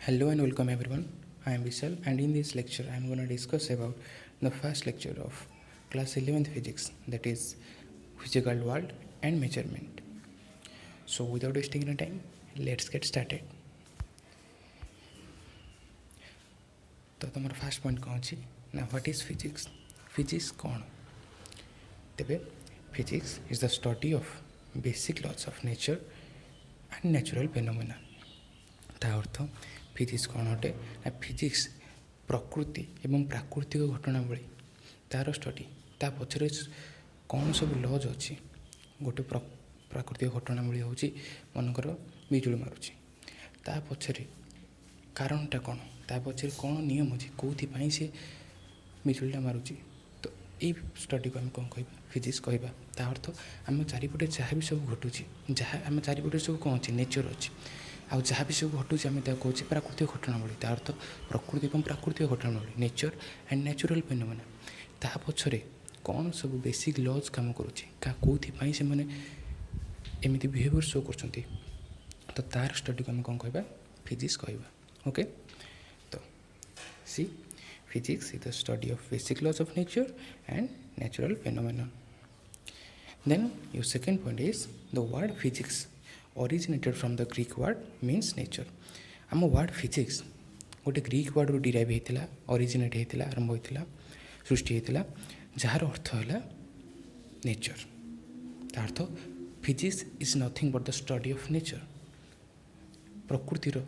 Hello and welcome everyone. I am Vishal and in this lecture I am going to discuss about the first lecture of class 11th physics, that is physical world and measurement. So without wasting any time, let's get started. तो तुम first point कौन अच्छी ना what is physics physics कौन तेरे physics is the study of basic laws of nature and natural phenomena ता अर्थ physics कौन अटे ना फिजिक्स प्रकृति एवं प्राकृतिक घटनावली तार स्टडी ता पछरे कौन सब लज अच्छी गोटे प्राकृतिक घटनावली हूँ मनकर बिजुली मारुची ता पछरे कारणटा कौन ता पछरे कौन नियम अच्छी कौन से बिजुलीटा मारुची तो ये स्टडी को आम कौन कह फिजिक्स कहवा ता अर्थ आम चारिपटे जहाँ भी सब घटुची जहाँ आम चारिपटे सब कौन अच्छे नेचर अच्छी आउ जहाँ भी सब घटुची आम कहे प्राकृतिक घटनावली ता अर्थ प्रकृति और प्राकृतिक घटनावली नेचर एंड नेचुरल फेनोमेना ता पछरे कौन सब बेसिक लज काम करुच्ची कौन से मैंने एमती बिहेवियर शो कर तो तार स्टडी को आम कौन कहवा फिजिक्स कहवा ओके तो सी physics is the study of basic laws of nature and natural phenomena then your second point is the word physics originated from the Greek word means nature आम वर्ड फिजिक्स गोटे Greek word रू derive होता originate होता आरंभ होता सृष्टि होता जार अर्थ है नेचर अर्थ physics is nothing but the study of nature प्रकृतिर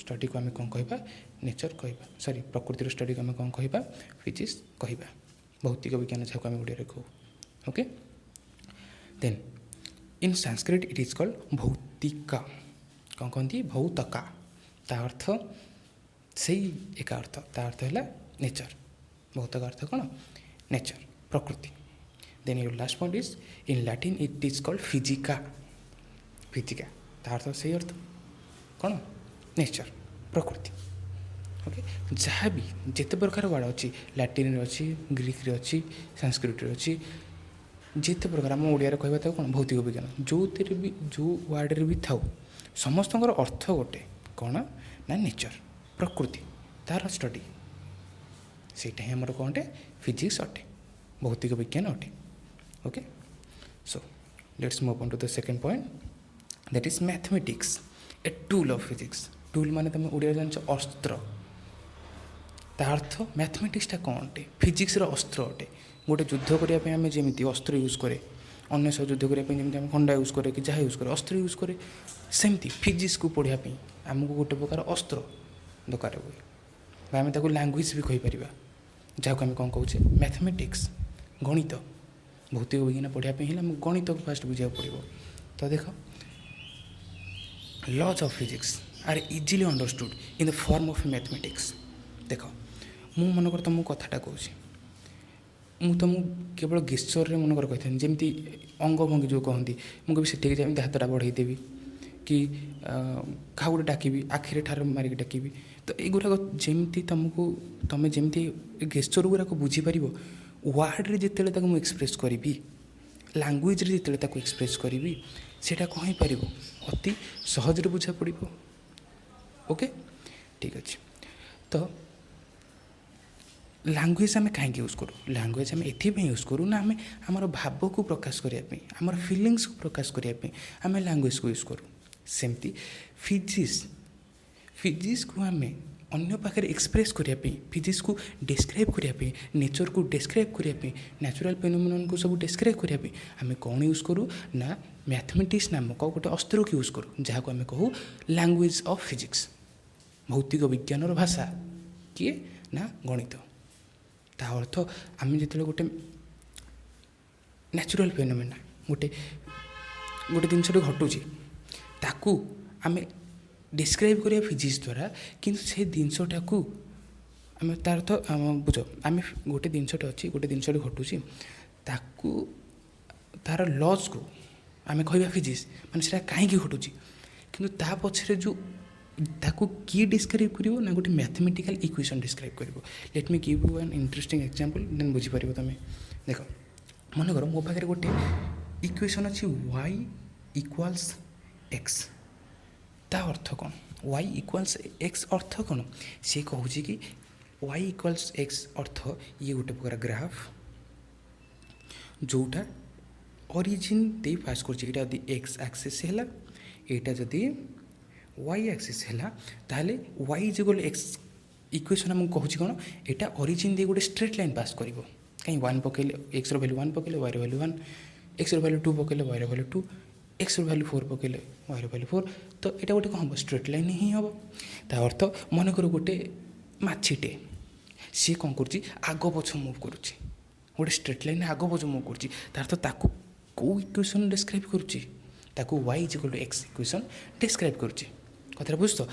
स्टडी को आम कौन कहवा नेचर कहवा सॉरी प्रकृतिर स्टडी को आम कौन कहवा फिजिक्स कहवा भौतिक विज्ञान जहाँ आम ओडिया कहू okay then in Sanskrit it is called भौतिका कौन कहती भौतका ता अर्थ से एक अर्थ ता अर्थ है नेचर भौतिक अर्थ कौन नेचर प्रकृति then your last point is in Latin it is called physica physica ता अर्थ से अर्थ कौन नेचर प्रकृति ओके जहाँ भी जिते प्रकार वर्ड अच्छी लैटिन अच्छी ग्रीक अच्छी संस्कृत अच्छी जिते प्रकार आम ओडिया कहवा था कौन भौतिक विज्ञान जो भी जो वार्ड भी था समस्त अर्थ गोटे कौन ना नेचर प्रकृति तार स्टडी सेटा ही आमर कौन फिजिक्स अटे भौतिक विज्ञान अटे okay so let's move on to the second point that is mathematics a tool of physics tool माने तुम ओडिया जान अस्त्र ता अर्थ मैथमेटिक्सटा कौन अटे फिजिक्स अस्त्र अटे गोटे युद्ध करने आम जमी अस्त्र यूज कै अन्य सब युद्ध करने जमी खंडा यूज कै कि जहाँ यूज कै अस्त्र यूज कै सेमती फिजिक्स को पढ़ापी आमको गोटे प्रकार अस्त्र दरकार हुए आम लैंग्वेज भी कहीपर जहाँ को आम कौन कहे मैथमेटिक्स गणित भौतिक विज्ञान पढ़ापी आम गणित को फास्ट बुझा पड़ो तो देख laws of physics are easily understood in the form of mathematics देख मु मनकर तुमको कथाटा कहूँ ମୁଁ ତୁମକୁ କେବଳ ଗେସ୍ଚରରେ ମନେକର କହିଥାନ୍ତି ଯେମିତି ଅଙ୍ଗଭଙ୍ଗୀ ଯେଉଁ କହନ୍ତି ମୁଁ କହିବି ସେଠିକି ଯେମିତି ହାତଟା ବଢ଼େଇଦେବି କି କାହା ଗୋଟେ ଡାକିବି ଆଖିରେ ଠାର ମାରିକି ଡାକିବି ତ ଏଗୁଡ଼ାକ ଯେମିତି ତୁମେ ଯେମିତି ଗେସ୍ଚର ଗୁଡ଼ାକ ବୁଝିପାରିବ ୱାର୍ଡ଼ରେ ଯେତେବେଳେ ତାକୁ ମୁଁ ଏକ୍ସପ୍ରେସ୍ କରିବି ଲାଙ୍ଗୁଏଜରେ ଯେତେବେଳେ ତାକୁ ଏକ୍ସପ୍ରେସ୍ କରିବି ସେଇଟା କ'ଣ ହେଇପାରିବ ଅତି ସହଜରେ ବୁଝା ପଡ଼ିବ ଓକେ ଠିକ୍ ଅଛି ତ ଲାଙ୍ଗୁଏଜ୍ ଆମେ କାହିଁକି ୟୁଜ୍ କରୁ ଲାଙ୍ଗୁଏଜ୍ ଆମେ ଏଥିପାଇଁ ୟୁଜ୍ କରୁ ନା ଆମେ ଆମର ଭାବକୁ ପ୍ରକାଶ କରିବା ପାଇଁ ଆମର ଫିଲିଙ୍ଗସକୁ ପ୍ରକାଶ କରିବା ପାଇଁ ଆମେ ଲାଙ୍ଗୁଏଜ୍କୁ ୟୁଜ୍ କରୁ ସେମିତି ଫିଜିକ୍ସକୁ ଆମେ ଅନ୍ୟ ପାଖରେ ଏକ୍ସପ୍ରେସ୍ କରିବା ପାଇଁ ଫିଜିକ୍ସକୁ ଡେସ୍କ୍ରାଇବ୍ କରିବା ପାଇଁ ନେଚରକୁ ଡେସ୍କ୍ରାଇବ୍ କରିବା ପାଇଁ ନ୍ୟାଚୁରାଲ୍ ଫେନୋମେନନକୁ ସବୁ ଡେସ୍କ୍ରାଇବ୍ କରିବା ପାଇଁ ଆମେ କ'ଣ ୟୁଜ୍ କରୁ ନା ମ୍ୟାଥମେଟିକ୍ସ ନାମକ ଗୋଟେ ଅସ୍ତ୍ରକୁ ୟୁଜ୍ କରୁ ଯାହାକୁ ଆମେ କହୁ ଲାଙ୍ଗୁଏଜ୍ ଅଫ୍ ଫିଜିକ୍ସ ଭୌତିକ ବିଜ୍ଞାନର ଭାଷା କିଏ ନା ଗଣିତ ତା ଅର୍ଥ ଆମେ ଯେତେବେଳେ ଗୋଟେ ନ୍ୟାଚୁରାଲ୍ ଫେନୋମେନା ଗୋଟେ ଜିନିଷଟେ ଘଟୁଛି ତାକୁ ଆମେ ଡେସ୍କ୍ରାଇବ୍ କରିବା ଫିଜିକ୍ସ ଦ୍ୱାରା କିନ୍ତୁ ସେ ଜିନିଷଟାକୁ ଆମେ ତାର ଅର୍ଥ ବୁଝ ଆମେ ଗୋଟେ ଜିନିଷଟେ ଅଛି ଗୋଟେ ଜିନିଷଟେ ଘଟୁଛି ତାକୁ ତାର ଲଜ୍କୁ ଆମେ କହିବା ଫିଜିକ୍ସ ମାନେ ସେଇଟା କାହିଁକି ଘଟୁଛି କିନ୍ତୁ ତା ପଛରେ ଯେଉଁ ताकू किए डिस्क्राइब करिवो ना गोटे मैथमेटिकल इक्वेशन डिस्क्राइब करिवो let me give you an interesting example then बुझी पारिबो तमे देख मन कर मो पाखे गोटे इक्वेशन अच्छी y इक्वाल्स x ता अर्थ कौन वाई इक्वाल्स एक्स अर्थ कौन सी कहूँ कि वाई इक्वाल्स एक्स अर्थ ये गोटे प्रकार ग्राफ जोटा ओरिजिन दे पास कर एक्स एक्सिस है यहाँ जदि वाई एक्सिस है ताहले वाई इक्वल एक्स इक्वेशन आमको कहूँ कौन यहाँ ओरिजिन दे गोटे स्ट्रेट लाइन पास कर कहीं 1 पकड़े एक्स वैल्यू 1 पकड़े वाई वैल्यू 1 एक्स वैल्यू 2 पकड़े वाई वैल्यू 2 एक्स वैल्यू 4 पकड़े वाई वैल्यू 4 तो यहाँ गोटे कौन हम स्ट्रेट लाइन ही हम ता अर्थ मनकर गोटे माछीटे सी कौन कर आग पछ मुव कर गोटे स्ट्रेट लाइन आग पछ मुव कर ताकू कौ इक्वेशन डिस्क्राइब करुँच Y equal X equation describe करुँच कथा बुझ तो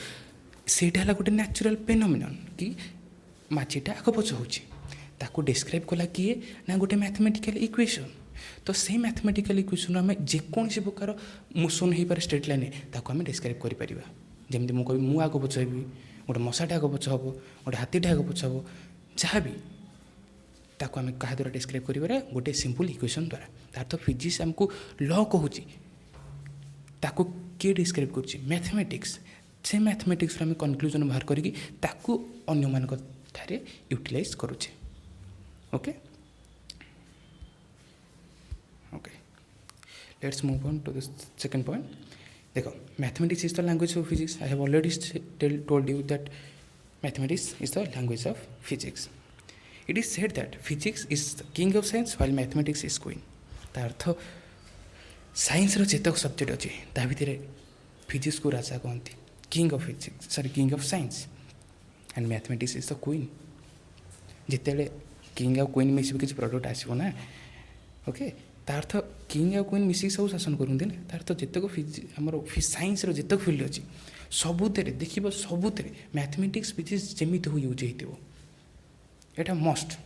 सेटा गोटे नेचुरल फेनोमेनन कि माछीटा आग पछ हो डिस्क्राइब कला किए ना गोटे मैथमेटिकल इक्वेशन तो से मैथमेटिकल इक्वेशन आम जेकोसी प्रकार मोशन हो पारे स्ट्रेट लाइन ताको आम डिस्क्राइब करें जमी मुझे मु आग पछ हेबी गोटे मशाटा आग पछ हम गोटे हाथीटा आग पछ हम जहाँ भी ताको आम क्या द्वारा डिस्क्राइब कर गोटे सिंपल इक्वेशन द्वारा तार तो फिजिक्स आमको ल कहूँ ताको किए डिस्क्राइब कर मैथमेटिक्स से मैथमेटिक्स आम कनक्लूजन बाहर करी अन्य मान यूटिलाइज करुचे okay okay let's move on to the second point देखो mathematics is the language of physics I have already told you that mathematics is the language of physics it is said that physics is the king of science while mathematics is queen तार अर्थ science जेतक subject अच्छी ता भितर physics को राजा कहती king of physics sorry king of science and mathematics is the queen जिते king आ queen miss किसी product आसो ना ओके तार तो किंग आ क्वीन मिसिक सब शासन करते ना तार तो जितक आमर साइंस जितक फिल्ड अच्छी सबुत देख सबुत मैथमेटिक्स फिजिक्स जमी हो यूज हो यहाँ मस्ट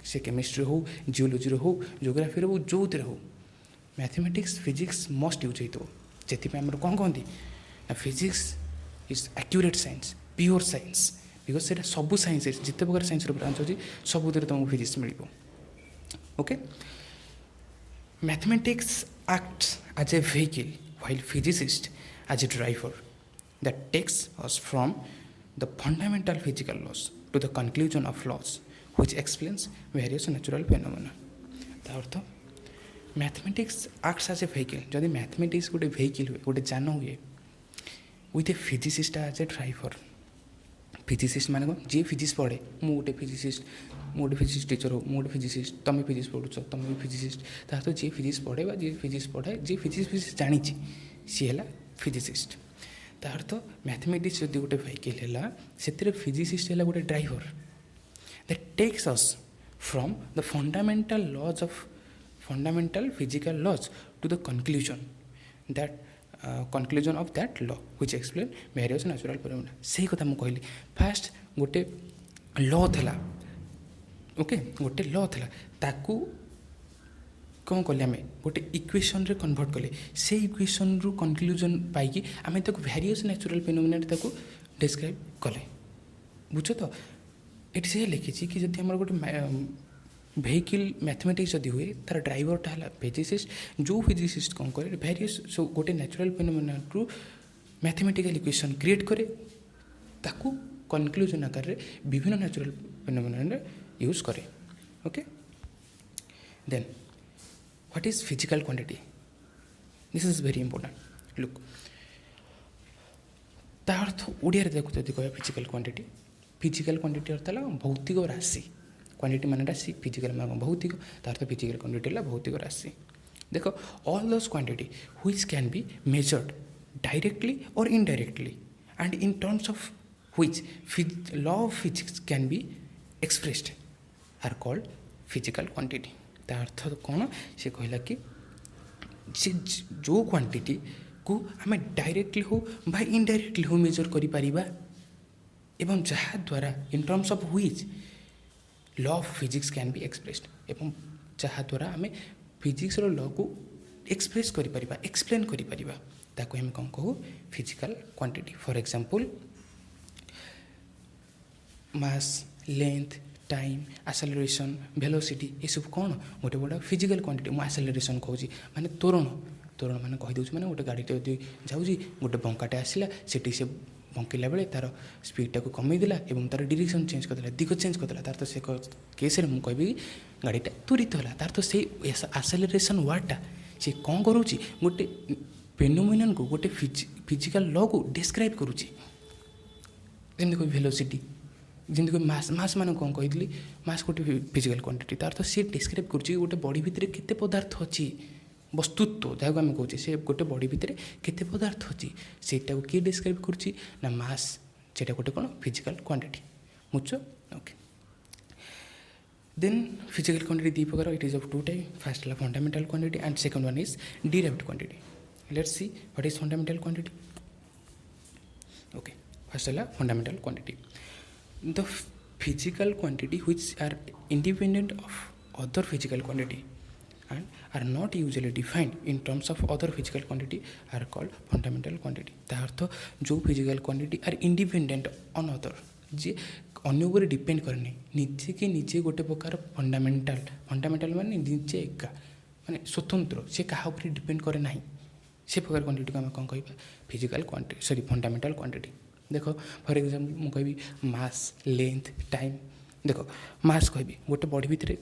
से केमिस्ट्री हो जियोलॉजी हो जियोग्राफी हो जो हो मैथमेटिक्स फिजिक्स मस्ट यूज हो से आम कौन कहती physics is accurate science pure science because से सब साइंस जिते प्रकार साइंस ब्रांच अच्छी सबुत तुमको physics mill okay mathematics acts as a vehicle while physicists as a driver that takes us from the fundamental physical laws to the conclusion of laws which explains various natural phenomena ता अर्थ mathematics acts as a vehicle जदि mathematics गोटे vehicle हुए गोटे जान हुए with a physicist as a driver physicist माने कौन जी फिजिक्स पढ़े मु गोटे फिजिक्स टीचर हो मु गोटे फिजिसिस्ट तुम फिजिक्स पढ़ुच तुम भी फिजिसिस्ट ता तो जी फिजिक्स पढ़े जी फिजिक्स पढ़े जी फिजिक्स जानी सी है फिजिसिस्ट तार तो मैथमेटिक्स जब गोटे वेहिकल है से फिजिसिस्ट है गोटे driver that takes us from the fundamental physical laws to the conclusion that conclusion of that law which explain various natural phenomena से कथा मुझे कहली फास्ट गोटे लॉ थला ओके गोटे लॉ थला ताकू कौन कले आम गोटे इक्वेशन रे कन्वर्ट कले से इक्वेशन रु कंक्लूजन पाई आम ताकू वेरियस नेचुरल फेनोमेना ताकू डिस्क्राइब कले बुझ तो ये से लिखी कि जब आम गोटे वेहिकल मैथमेटिक्स जदि हुए तार ड्राइवरटा है फिजिसिस्ट जो फिजिसिस्ट कौन करे वेरियस सो गोटे नेचुरल फेनोमेना रु मैथमेटिकल इक्वेशन क्रिएट करे ताकू कंक्लूजन आकार रे विभिन्न नेचुरल फेनोमेना यूज करे okay then what is physical quantity this is very important look तार अर्थ ओडिया रे देखो जदि कह फिजिकल क्वांटिटी अर्थ है भौतिक राशि क्वांटिटी मान राशि फिजिकल मान भौतिक तार तो फिजिकल क्वांटिटी है भौतिक राशि देखो all those quantity which can be measured directly और indirectly and in terms of which law of physics can be expressed are called physical quantity तार अर्थ कौन से कहला कि जो क्वांटिटी को आम डायरेक्टली हो बा इनडायरेक्टली हो मेजर करि परिबा एवं जहाँ द्वारा इन terms of which law of physics can be expressed एवं जहाँ द्वारा आम फिजिक्स लॉ को एक्सप्रेस करिपरिबा एक्सप्लेन करिपरिबा ताको हम कौन कहू physical quantity for example mass length time acceleration velocity ये सब कौन गोटे बड़ा फिजिकल क्वांटिटी मु एक्सेलरेशन कहूँ माने त्वरण माने कही दूँ माने गोटे गाड़ी जदि जाऊँगी गोटे बंकाटे आसला से बंकेला बेले तार स्पीडटा को कमेदेला और तार डायरेक्शन चेंज करदेला दिग चेंज करदेला तार तो से केस मुझे कहबी गाड़ीटा त्वरित है तार तो से एक्सेलरेशन वर्डटा से कौन करुँच गोटे फेनोमेनन को गोटे फिजिकल लॉ को डिस्क्राइब करुँची जमी कोई वेलोसिटी जमी कोई मास मान कौन कही मास गोटे फिजिकल क्वांटिटी तार तो सी डिस्क्राइब करुँच गोटे बॉडी भितर केते पदार्थ अच्छी वस्तुत्व जहाँ आम कहे से गोटे बॉडी भितर केते पदार्थ अच्छी सेटा को किए डिस्क्राइब करुँची ना मास सेटा गोटे कौन फिजिकल क्वांटिटी बुझ ओके देन फिजिकल क्वांटिटी दी प्रकार it is of two type first है fundamental quantity and second one is derived quantity let's see what is fundamental quantity okay first है fundamental quantity the physical quantity which are independent of other physical quantity and are not usually defined in terms of other physical quantity are called fundamental quantity तार अर्थ जो physical quantity are independent on other जे अन्य उपर depend करनी निजे कि निजे गोटे प्रकार फंडामेंटाल माने निजे एका माने स्वतंत्र से कहा उपर डिपेंड करे ना से प्रकार क्वांटिटी को आम कौन कह physical quantity sorry fundamental quantity देखो फॉर एग्जांपल मुझे कहबी मास लेंथ टाइम देखो मास कहबी गोटे बॉडी भितर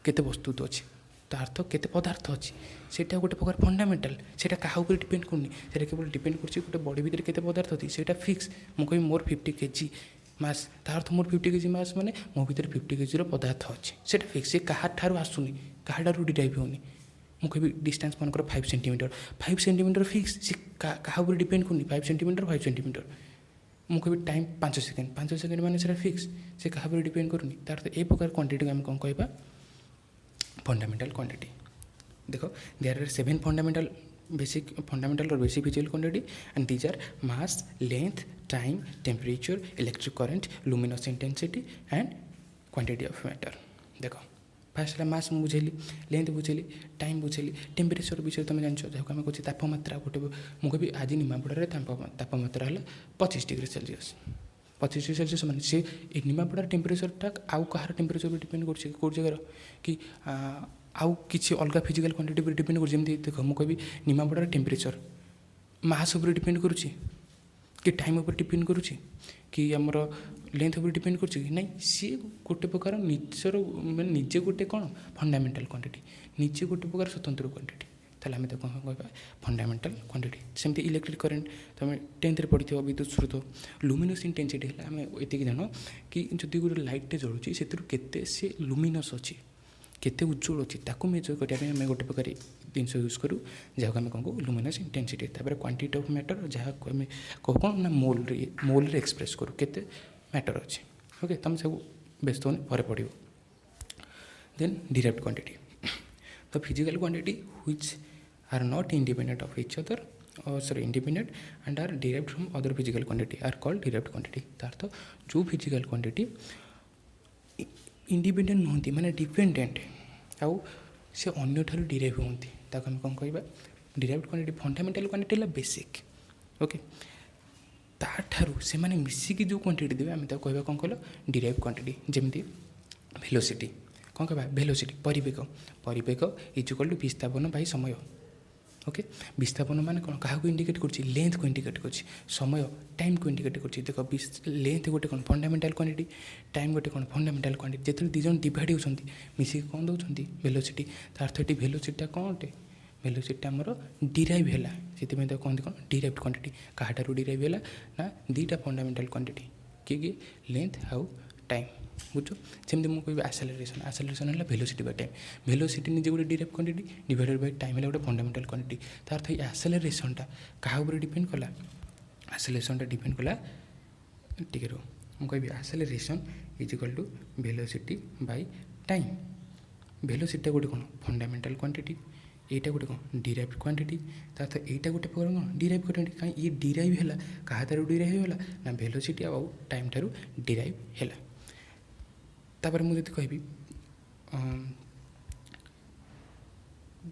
केते वस्तु तो अच्छी तार तो केते पदार्थ अच्छी सेटा गोटे प्रकार फंडामेंटाल सेटा कहा उपर डिपेंड करनी सेटा केवल डिपेंड कर गोटे बॉडी भितर केते पदार्थ अच्छी सेटा फिक्स मुझे कहबी मोर 50 kg मास तार तो मोर 50 kg मास माने मो भितर 50 kg पदार्थ अच्छी सेटा फिक्स से कहा ठारू आसुनी कहा ठारू डिराइव होनी मुझे कहबी डिस्टेंस मन 5 सेंटीमीटर फिक्स से कहा उपर डिपेंड करनी 5 सेंटीमीटर मुझे कहबी टाइम 5 सेकेंड माने सेटा फिक्स से कहा उपर डिपेंड करनी तार तो ए प्रकार क्वांटिटी आम कौन कहबा फंडामेंटल क्वांटिटी देखो देयर आर 7 फंडामेंटल और basic physical quantity and these are mass length time temperature electric current luminous intensity and quantity of matter देखो फास्ट है मास बुझेली लेंथ बुझेली टाइम बुझेली टेम्परेचर विषय तुम जान जहाँ आम कहे तापमात्रा गोटे मुझे भी आज निमापड़े तापमात्रा है 25 डिग्री सेल्सियस 25 डिग्री सेल्सियस माने से निमापड़ार टेम्परेचरटा आउ कहार टेम्परेचर पर डिपेंड कर कौ जगार कि आउ किसी अलग फिजिकल क्वांटिटी पर डिपेंड कर देख मुझे कहबी निमापड़ार टेम्परेचर मास उपर डिपेंड करुँची कि टाइम उपर डिपेंड करुँची कि आमर लेंथ उपर डिपेंड कर ना सी गोटे प्रकार निजर मैंने निजे गोटे कौन फंडामेंटाल क्वांटिटी निजे गोटे प्रकार स्वतंत्र क्वांटिटी ताहले आम कौन कहबा फंडामेंटाल क्वांटिटी सेमती इलेक्ट्रिक करंट तुम 10th पढ़ी विद्युत स्रोत लुमिनस इंटेंसिटी है आम ये जान कि जदि गोटे लाइटे जलुची से केते से लुमिनस अच्छी केते उज्जवल अच्छी ताकू मेजर करने आम गोटे प्रकार जिनस यूज करूँ जहाँ आम कौन कहू लुमिनस इंटेंसिटी तापर क्वांटिटी ऑफ मैटर जहाँ आम कह कौन ना मोल एक्सप्रेस करूँ केते मैटर अच्छी ओके तुम सब व्यस्त होने पर पढ़ then derived quantity the physical quantity which are not independent of each other independent and are derived from other physical quantity are called derived quantity तार जो physical quantity independent नहंती माने dependent आउ से अन्य ठारू डिराइव होती ताको हम कौन कहबा derived quantity fundamental quantity ला बेसिक ओके ताठारू से माने मिसिकी जो क्वांटिटी देबे हम ताको कहबा कौन कहलो derived quantity जेमती वेलोसिटी कौन कहबा वेलोसिटी परिवेग इज इक्वल टू विस्थापन बाई समय ओके विस्थापन माने कौन क्या इंडिकेट कर लेंथ को इंडिकेट कर समय टाइम को इंडिकेट कर देख लेंथ गोटे कौन फंडामेंटाल क्वांटिटी टाइम गोटे कौन फंडामेंटाल क्वांटिटी जो दिज डिवाइड होती मिसिक कौन दौरान वेलोसिटी तार ये वेलोसिटी कौन अटे वेलोसिटी आमर डिराइव है से कहते कौन डिराइव्ड क्वांटिटी क्या डिराइव है ना दुईटा फंडामेंटाल क्वांटिटी कि लेंथ आउ टाइम बुझ जमी मुझे कह आसेलरेशन है वेलोसिटी बाय टाइम वेलोसिटी निजे गोटे derived quantity divided by time है गोटे फंडामेंटाल क्वांटिटी तार तो ये आसेलरेशनटा क्या डिपेंड कला आसेलरेशनटा डिपेंड कला टिके रो मुझे कह acceleration is equal to velocity by time velocity गोटे कौन फंडामेंटाल क्वांटिटी यहाँ गोटे कौन डिराइव्ड क्वांटिटी तार तो यहाँ गोटे प्रकार कौन डिराइव्ड क्वांटिटी कहीं ये डिराइव है क्या तार डिराइव है ना वेलोसिटी आउ टाइम ठारू डिराइव है तापर मुझे कहबी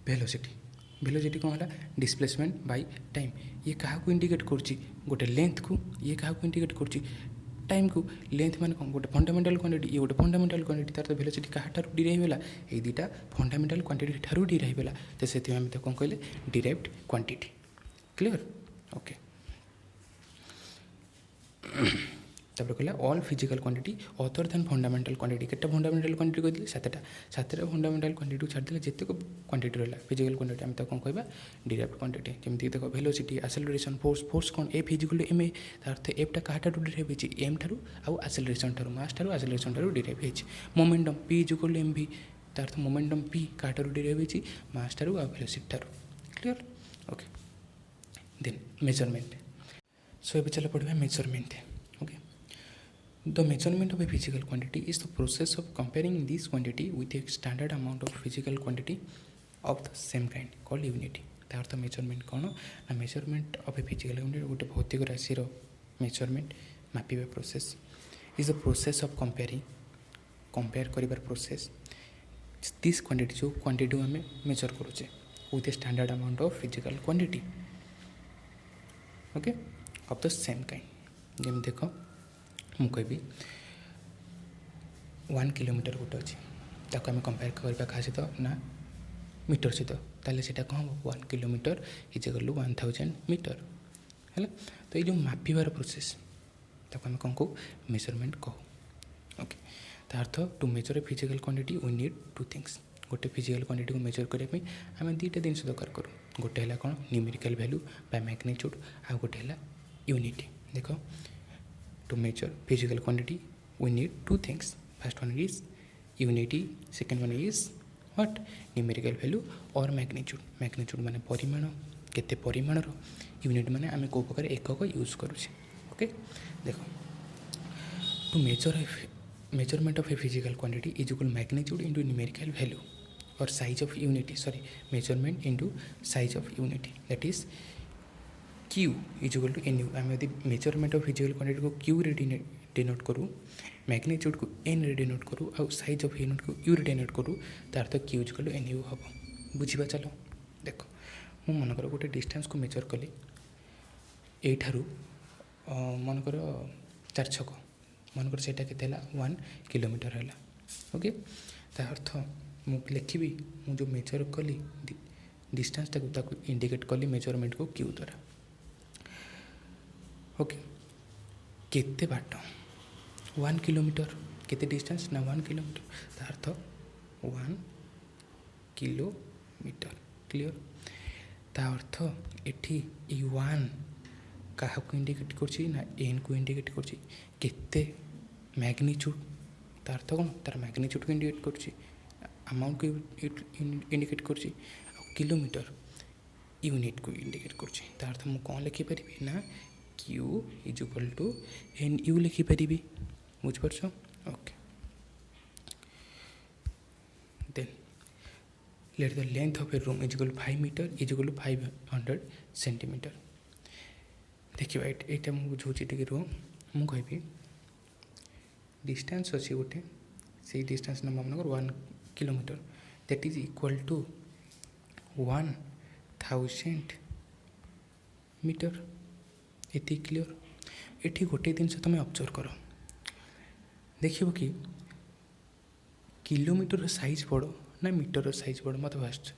वेलोसिटी कौन है डिस्प्लेसमेंट बाय टाइम ये क्या इंडिकेट कर गोटे लेंथ को ये क्या इंडिकेट कर टाइम को लेंथ मान कौन गोटे फंडामेंटाल क्वांटिटी ये गोटे फंडामेंटाल क्वांटिटी तार तो वेलोसिटी क्या डिराइव है ये दुईटा फंडामेंटाल क्वांटिटी ठारू डिराइव है तो से कौन कहले डिराइव्ड क्वांटिटी क्लियर ओके तापर कहला all physical quantity other than fundamental quantity केटा फंडामेंटल क्वांटिटी कहते सातटा सातटा फंडामेंटल क्वांटिटी छाड़देले जिते क्वांटिटी रहा फिजिकल क्वांटिटी आम कौन कह डिराइव्ड क्वांटिटी जमीक देख वेलोसिटी एक्सेलरेशन फोर्स फोर्स कौन एफ इजिकल एम ए अर्थ एफटा क्या डिराइव होती एम ठारू आउ एक्सेलरेशन ठारू मास ठारू एक्सेलरेशन ठारू डिराइव होती मोमेंटम पी इजिकल एम भी अर्थ मोमेंटम पी क्या डिराइव होती मास ठारू आ वेलोसिटी ठारू clear okay then measurement so ये चलो पढ़ा measurement okay the measurement of a physical quantity is the process of comparing this quantity with a standard amount of physical quantity of the same kind called unity तार तो measurement कौन ना measurement of a physical quantity गोटे भौतिक राशि measurement मापिबा process is the process of compare कर process this quantity जो क्वांटिटी आम मेजर करुचे with a standard amount of physical quantity okay of the same kind जमी देख मुझे 1 किलोमीटर गोटे अच्छी ताको आम कंपेयर करवा क्या सहित ना मीटर सहित ताले सेटा कौन हम 1 किलोमीटर इजिकल 1000 मीटर है तो ये जो मापिबार प्रोसेस ताको आम कौन कहू मेजरमेंट कहू ओके तार अर्थ to measure a physical quantity we need two things गोटे फिजिकल क्वांटिटी को मेजर करने आम दुईटा जिन दरकार करूँ गोटे है कौन न्यूमेरिकल वैल्यू बाय मैग्नीट्यूड आ गोटे है यूनिटी देख to measure physical quantity we need two things first one is unit second one is what numerical value और मैग्नीट्यूड माने परिमाण केते परिमाणर यूनिट माने आम कौ प्रकार एकक यूज करुचे ओके देख टू measurement of a physical quantity is equal magnitude into numerical value और size of unity sorry measurement into size of unity that is Q is equal to N U आम यदि मेजरमेंट ऑफ फिजिकल क्वांटिटी को Q रे denote करूँ magnitude को N रे denote करूँ आउ साइज ऑफ यूनिट को यू रे डिनोट करूँ तार तो Q is equal to N U हम बुझा चलो देख मु मनकर गोटे डिस्टेंस को मेजर कली यू मनकर 4 छक मनकर सेटा के 1 किलोमीटर है ओके ता अर्थ मुझे लिखी मु जो मेजर कली डिस्टेंस ताको इंडिकेट कली मेजरमेंट को क्यू द्वारा ओके केते बाट 1 किलोमीटर केते डिस्टेंस ना 1 किलोमीटर ता अर्थ 1 किलोमीटर क्लियर ता अर्थ एठी 1 क्या इंडिकेट करछि ना एन को इंडिकेट करछि केते मैग्नीट्यूड तार अर्थ कौन तार मैग्नीट्यूड को इंडिकेट करछि अमाउंट को इंडिकेट करछि किलोमीटर यूनिट को इंडिकेट करछि तार अर्थ मु कौन लिखि परिबि ना Q is equal to N U लिखि परिबि बुझ परछो okay then let the length of a room is equal to 5 meter is equal to 500 centimeter देखिए यहाँ मुझे बुझे टे रुह मु कहि डिस्टेंस अच्छी गोटे से डिस्टेंस नंबर मनकर 1 kilometer that is equal to 1000 meter ये क्लियर ये गोटे जिन तुम ऑब्जर्व कर देखिए कि किलोमीटर साइज बड़ ना मीटर साइज बड़ मत फास्ट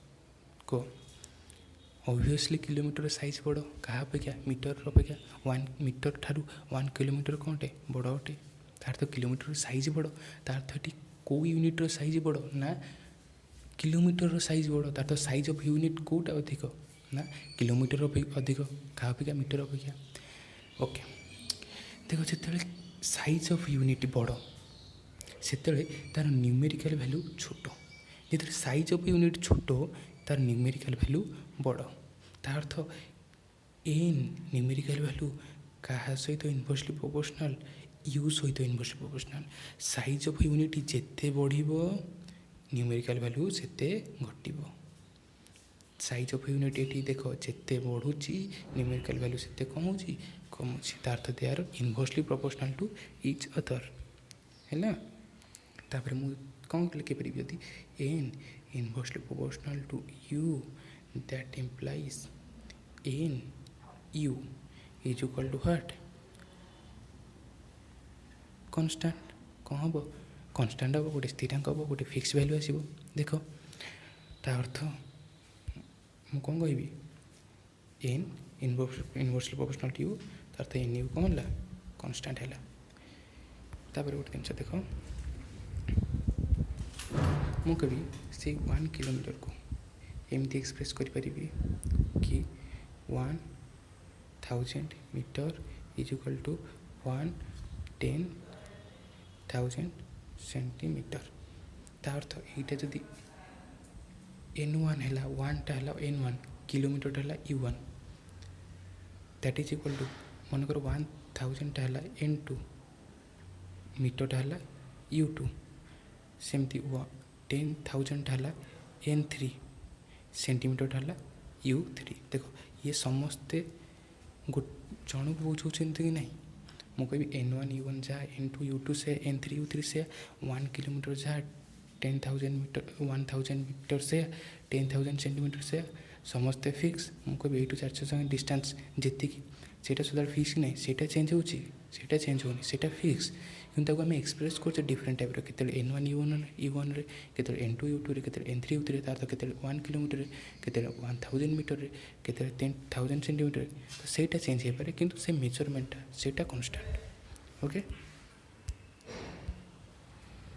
कह ऑब्वियसली किलोमीटर साइज बड़ क्या अपेक्षा मीटर अपेक्षा 1 मीटर ठारू 1 किलोमीटर कौनटे बड़ अटे तार तो किलोमीटर साइज बड़ तार तो ये कौ यूनिट्र साइज बड़ ना किलोमीटर साइज बड़ तार तो साइज ऑफ यूनिट कौटा अधिक ना किलोमीटर अधिक क्या अपेक्षा मीटर अपेक्षा ओके देख जो साइज ऑफ यूनिट बड़ से तार न्यूमेरिकल वैल्यू छोट जो साइज ऑफ यूनिट छोट तार न्यूमेरिकल वैल्यू बड़ तार अर्थ एन न्यूमेरिकल वैल्यू क्या सहित इनवर्सली प्रोपोर्शनल यू सहित inversely proportional size of unit जिते बढ़ न्यूमेरिकल वैल्यू सेते घटब साइज ऑफ यूनिट ये देख जिते बढ़ुची न्यूमेरिकल वैल्यू सेते कमुची तार अर्थ they are inversely proportional to each other है तापर मु कौन लिखिपर यदि N inversely proportional to U that implies N U is equal to what constant कौन हम कांस्टेंट हम गोटे स्थिरांक हम गोटे फिक्स वैल्यू आसो देख ता अर्थ मु कौन कह N inversely proportional to U तार एन यू कौन है कांस्टेंट है तापर गोटे जिन देख मु कभी से 1 किलोमीटर को एमती एक्सप्रेस करी कि 1000 metre is equal to 110,000 centimetre. ता अर्थ यहाँ जदि n1 है 1 टा है n1 किलोमीटर है u1 that is equal to मनकर 1000 टा है n2 मीटर टा है u2 सेमती 10,000 टा है n3 सेंटीमीटर टा है u3। देखो ये समस्ते जन को बुझाऊँ कि नहीं मु कह n1 u1 जहाँ n2 u2 से n3 u3 से 1 किलोमीटर जहाँ 10,000 मीटर 1000 मीटर से 10,000 सेंटीमीटर से समस्ते फिक्स मु कह 8 4 संगे डिस्टेंस जी सेटा सुधा फिक्स नहीं सेटा चेंज होची सेटा चेंज होनी सेटा फिक्स किंतु आम एक्सप्रेस कर डिफरेंट टाइप के n1 u1 के n2 u2 के n3 u3 तार तो के 1 किलोमीटर के 1000 मीटर के 10,000 सेंटीमीटर तो सेटा चेंज हो पारे किंतु से मेजरमेंटा सेटा कांस्टेंट। ओके।